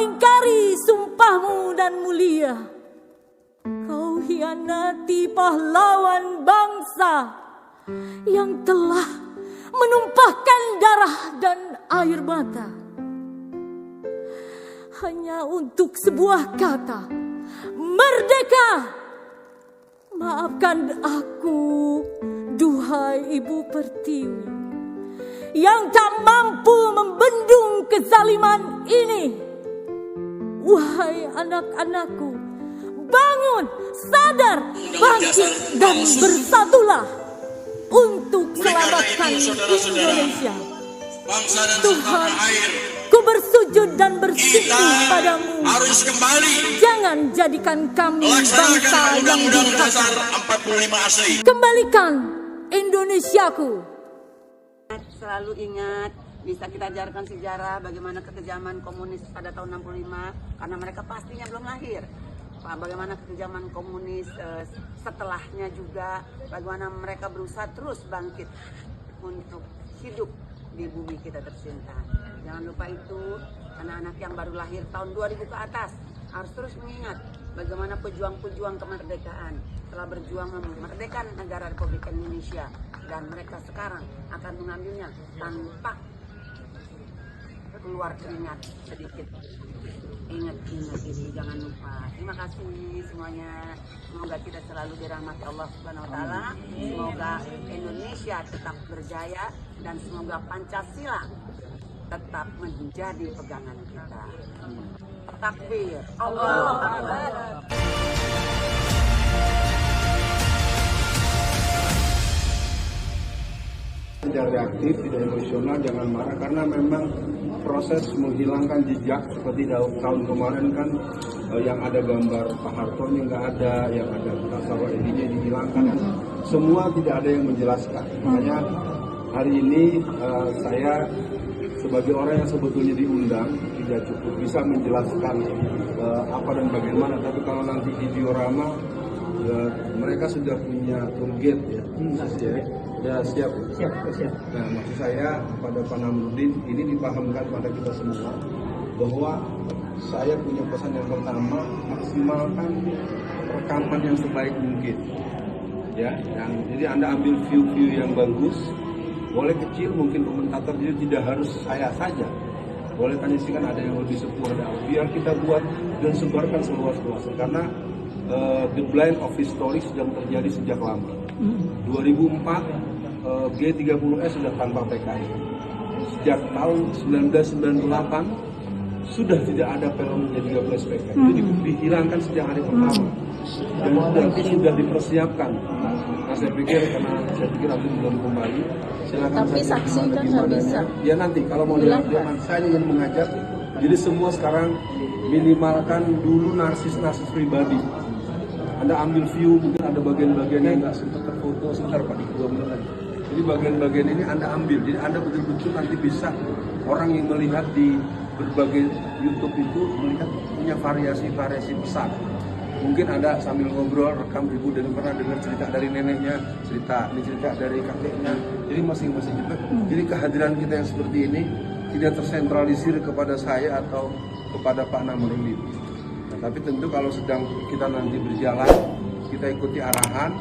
ingkari sumpahmu dan mulia. Kau hianati pahlawan bangsa yang telah menumpahkan darah dan air mata hanya untuk sebuah kata, merdeka. Maafkan aku, duhai Ibu Pertiwi, yang tak mampu membendung kezaliman ini. Wahai anak-anakku, bangun, sadar, bangkit dan bersatulah untuk selamatkan Indonesia. Tuhan, ku bersujud dan bersikuh padamu. Harus kembali. Jangan jadikan kami bangsa yang durhaka. Kembalikan Indonesiaku. Selalu ingat, bisa kita ajarkan sejarah bagaimana kekejaman komunis pada tahun 65, karena mereka pastinya belum lahir. Bagaimana kekejaman komunis setelahnya juga, bagaimana mereka berusaha terus bangkit untuk hidup di bumi kita tercinta. Jangan lupa itu, anak-anak yang baru lahir tahun 2000 ke atas harus terus mengingat bagaimana pejuang-pejuang kemerdekaan telah berjuang memerdekakan negara Republik Indonesia, dan mereka sekarang akan mengambilnya tanpa keluar keringat sedikit. Ingat ini, jangan lupa. Terima kasih semuanya. Semoga kita selalu dirahmati Allah Subhanahu Wa Taala. Semoga Indonesia tetap berjaya dan semoga Pancasila tetap menjadi pegangan kita. Takbir. Allahu Akbar. Tidak reaktif, tidak emosional, jangan marah, karena memang proses menghilangkan jejak seperti tahun kemarin kan yang ada gambar Pak Hartonya nggak ada, yang ada Tasawuf Edinya dihilangkan, semua tidak ada yang menjelaskan. Makanya hari ini saya sebagai orang yang sebetulnya diundang tidak cukup bisa menjelaskan apa dan bagaimana, tapi kalau nanti di diorama mereka sudah punya tour guide ya. Ya siap. Nah, maksud saya pada Pak Namruddin ini dipahamkan pada kita semua bahwa saya punya pesan yang pertama, maksimalkan rekaman yang sebaik mungkin. Ya, jadi Anda ambil view-view yang bagus, boleh kecil, mungkin komentator itu tidak harus saya saja. Boleh tanya sih, kan ada yang lebih sepuh, ada biar kita buat dan sebarkan seluas-luasnya, karena the blind of history sudah terjadi sejak lama. 2004 G30S sudah tanpa PKI. Sejak tahun 1998 sudah tidak ada film G30S PKI. Itu dihilangkan sejak hari pertama dan sudah dipersiapkan. Nah, saya pikir nanti belum kembali. Silakan. Tapi saksi kan nggak bisa. Ya nanti kalau mau dilakukan, saya ingin mengajak. Jadi semua sekarang minimalkan dulu narsis pribadi. Anda ambil view, mungkin ada bagian-bagian yang nggak sempat terfoto, sebentar Pak, 2 menit lagi. Jadi bagian-bagian ini Anda ambil, jadi Anda betul-betul nanti bisa, orang yang melihat di berbagai YouTube itu melihat punya variasi-variasi pesan. Mungkin Anda sambil ngobrol, rekam ibu dan pernah dengar cerita dari neneknya, ini cerita dari kakeknya, jadi masing-masing juga. Jadi kehadiran kita yang seperti ini tidak tersentralisir kepada saya atau kepada Pak Namruddin. Tapi tentu kalau sedang kita nanti berjalan, kita ikuti arahan.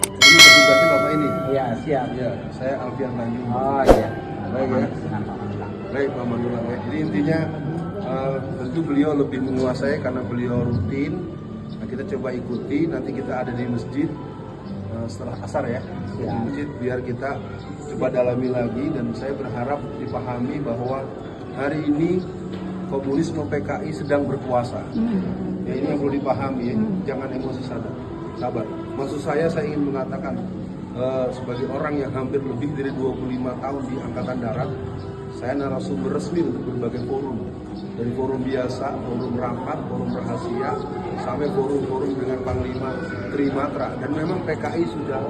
Ini petugasnya Bapak ini. Iya, siap. Ya, saya Alfian Tanjung. Oh iya. Baik ya. Baik Pak Mandulang ya. Jadi intinya tentu beliau lebih menguasai karena beliau rutin. Nah, kita coba ikuti. Nanti kita ada di masjid setelah asar ya. Di masjid biar kita coba dalami lagi, dan saya berharap dipahami bahwa hari ini komunisme PKI sedang berkuasa. Ya, ini yang perlu dipahami ya. Jangan emosi sabar. Maksud saya ingin mengatakan sebagai orang yang hampir lebih dari 25 tahun di Angkatan Darat, saya narasumber resmi untuk berbagai forum. Dari forum biasa, forum rapat, forum rahasia, sampai forum-forum dengan Panglima Trimatra. Dan memang PKI sudah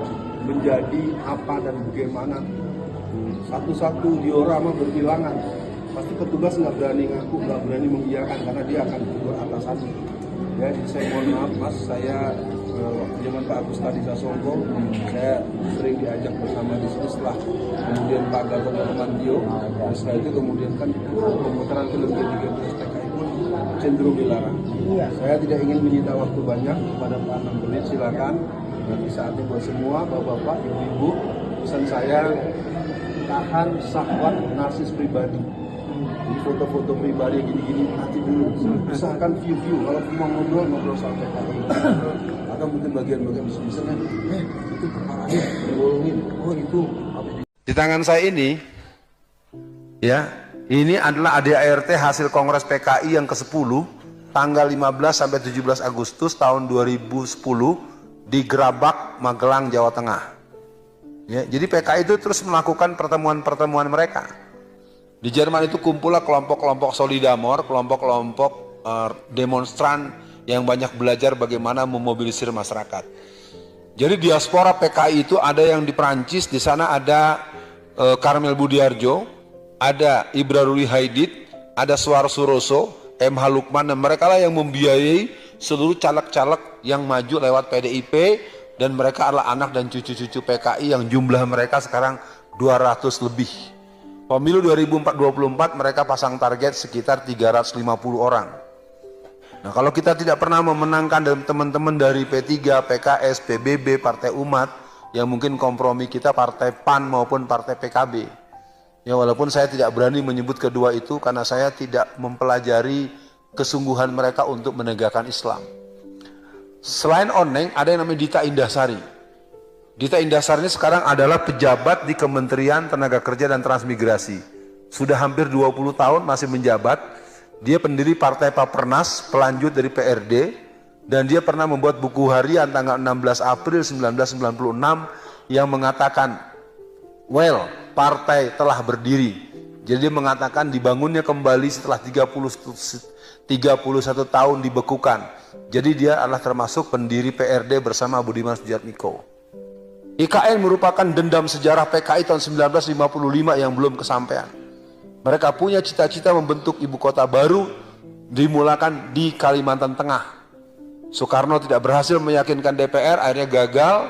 menjadi apa dan bagaimana. Satu-satu diorama berbilangan. Pasti petugas nggak berani ngaku, nggak berani mengiyakan karena dia akan tegur atasannya. Ya, saya mohon maaf Mas, saya waktu zaman Pak Agus tadi Sasongko, saya sering diajak bersama di sini, setelah kemudian Pak Gatot Nurmantio, setelah itu kemudian kan pemutaran film G30S PKI pun cenderung dilarang. Saya tidak ingin menyita waktu banyak kepada Pak 6 menit, silakan. Nanti saatnya buat semua, bapak-bapak, ibu-ibu, pesan saya tahan syahwat narsis pribadi. Jadi foto-foto pribadi gini-gini nanti dulu. Misalkan view-view, kalau mau ngobrol soal PKI. Atau mungkin bagian-bagian bisa-bisanya, itu kepalanya dibolongin, oh itu. Di tangan saya ini, ya, ini adalah ADART hasil Kongres PKI yang ke-10, tanggal 15 sampai 17 Agustus tahun 2010 di Grabak, Magelang, Jawa Tengah. Ya, jadi PKI itu terus melakukan pertemuan-pertemuan mereka. Di Jerman itu kumpullah kelompok-kelompok Solidarność, kelompok-kelompok demonstran yang banyak belajar bagaimana memobilisir masyarakat. Jadi diaspora PKI itu ada yang di Perancis, di sana ada Karmel Budiarjo, ada Ibra Ruli Haidit, ada Suar Suroso, MH Lukman, dan mereka lah yang membiayai seluruh caleg-caleg yang maju lewat PDIP, dan mereka adalah anak dan cucu-cucu PKI yang jumlah mereka sekarang 200 lebih. Pemilu 2024 mereka pasang target sekitar 350 orang. Nah, kalau kita tidak pernah memenangkan teman-teman dari P3, PKS, PBB, Partai Umat, yang mungkin kompromi kita Partai PAN maupun Partai PKB. Ya, walaupun saya tidak berani menyebut kedua itu karena saya tidak mempelajari kesungguhan mereka untuk menegakkan Islam. Selain Oneng, ada yang namanya Dita Indahsari. Dita Indahsari ini sekarang adalah pejabat di Kementerian Tenaga Kerja dan Transmigrasi. Sudah hampir 20 tahun masih menjabat. Dia pendiri Partai Papernas, pelanjut dari PRD, dan dia pernah membuat buku harian tanggal 16 April 1996 yang mengatakan, well, partai telah berdiri. Jadi dia mengatakan dibangunnya kembali setelah 31 tahun dibekukan. Jadi dia adalah termasuk pendiri PRD bersama Budiman Sujatmiko. IKN merupakan dendam sejarah PKI tahun 1955 yang belum kesampaian. Mereka punya cita-cita membentuk ibu kota baru, dimulakan di Kalimantan Tengah. Soekarno tidak berhasil meyakinkan DPR, akhirnya gagal,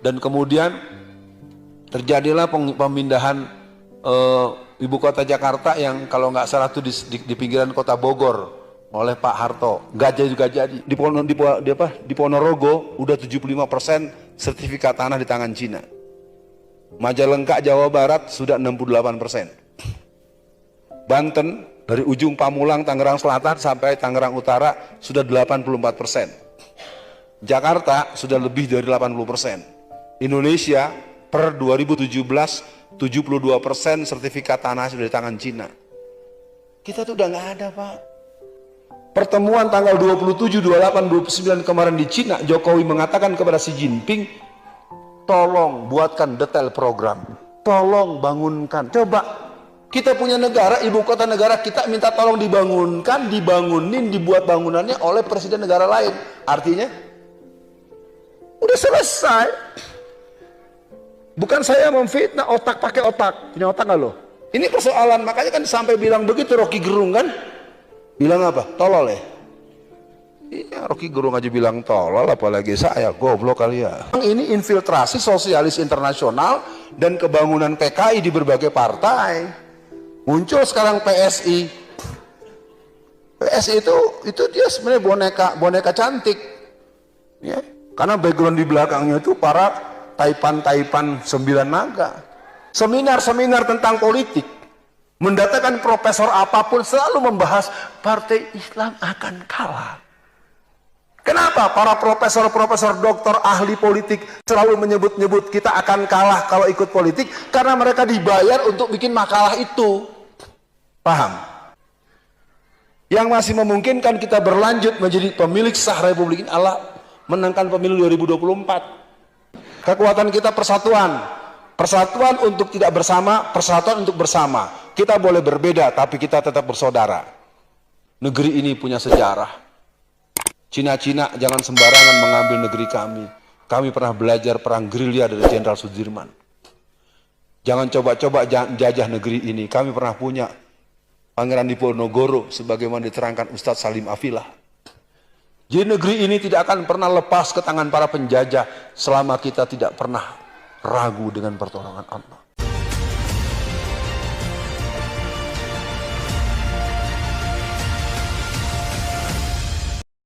dan kemudian terjadilah pemindahan ibu kota Jakarta yang kalau nggak salah itu di pinggiran kota Bogor oleh Pak Harto. Nggak jadi. Di Ponorogo udah 75% sertifikat tanah di tangan Cina. Majalengka, Jawa Barat sudah 68%. Banten dari ujung Pamulang, Tangerang Selatan sampai Tangerang Utara sudah 84%. Jakarta sudah lebih dari 80%. Indonesia per 2017 72% sertifikat tanah sudah di tangan Cina. Kita tuh udah nggak ada, Pak. Pertemuan tanggal 27, 28, 29 kemarin di Cina, Jokowi mengatakan kepada Xi Jinping, tolong buatkan detail program, tolong bangunkan. Coba kita punya negara, ibu kota negara kita minta tolong dibangunkan, dibangunin, dibuat bangunannya oleh presiden negara lain. Artinya udah selesai. Bukan saya memfitnah, otak pakai otak. Punya otak nggak lo? Ini persoalan, makanya kan sampai bilang begitu Rocky Gerung kan? Bilang apa? Tolol ya? Iya, Rocky Gerung aja bilang tolol, apalagi saya, goblok kali ya. Ini infiltrasi sosialis internasional dan kebangunan PKI di berbagai partai. Muncul sekarang PSI. PSI itu dia sebenarnya boneka cantik. Ya, karena background di belakangnya itu para taipan 9 naga. Seminar-seminar tentang politik. Mendatangkan profesor apapun selalu membahas partai Islam akan kalah. Kenapa para profesor-profesor doktor ahli politik selalu menyebut-nyebut kita akan kalah kalau ikut politik? Karena mereka dibayar untuk bikin makalah itu. Paham? Yang masih memungkinkan kita berlanjut menjadi pemilik sah Republik ini adalah menangkan pemilu 2024. Kekuatan kita persatuan. Persatuan untuk tidak bersama, persatuan untuk bersama. Kita boleh berbeda, tapi kita tetap bersaudara. Negeri ini punya sejarah. Cina-Cina jangan sembarangan mengambil negeri kami. Kami pernah belajar perang gerilya dari Jenderal Sudirman. Jangan coba-coba jajah negeri ini. Kami pernah punya Pangeran Diponegoro, sebagaimana diterangkan Ustadz Salim Afilah. Jadi negeri ini tidak akan pernah lepas ke tangan para penjajah selama kita tidak pernah ragu dengan pertolongan Allah.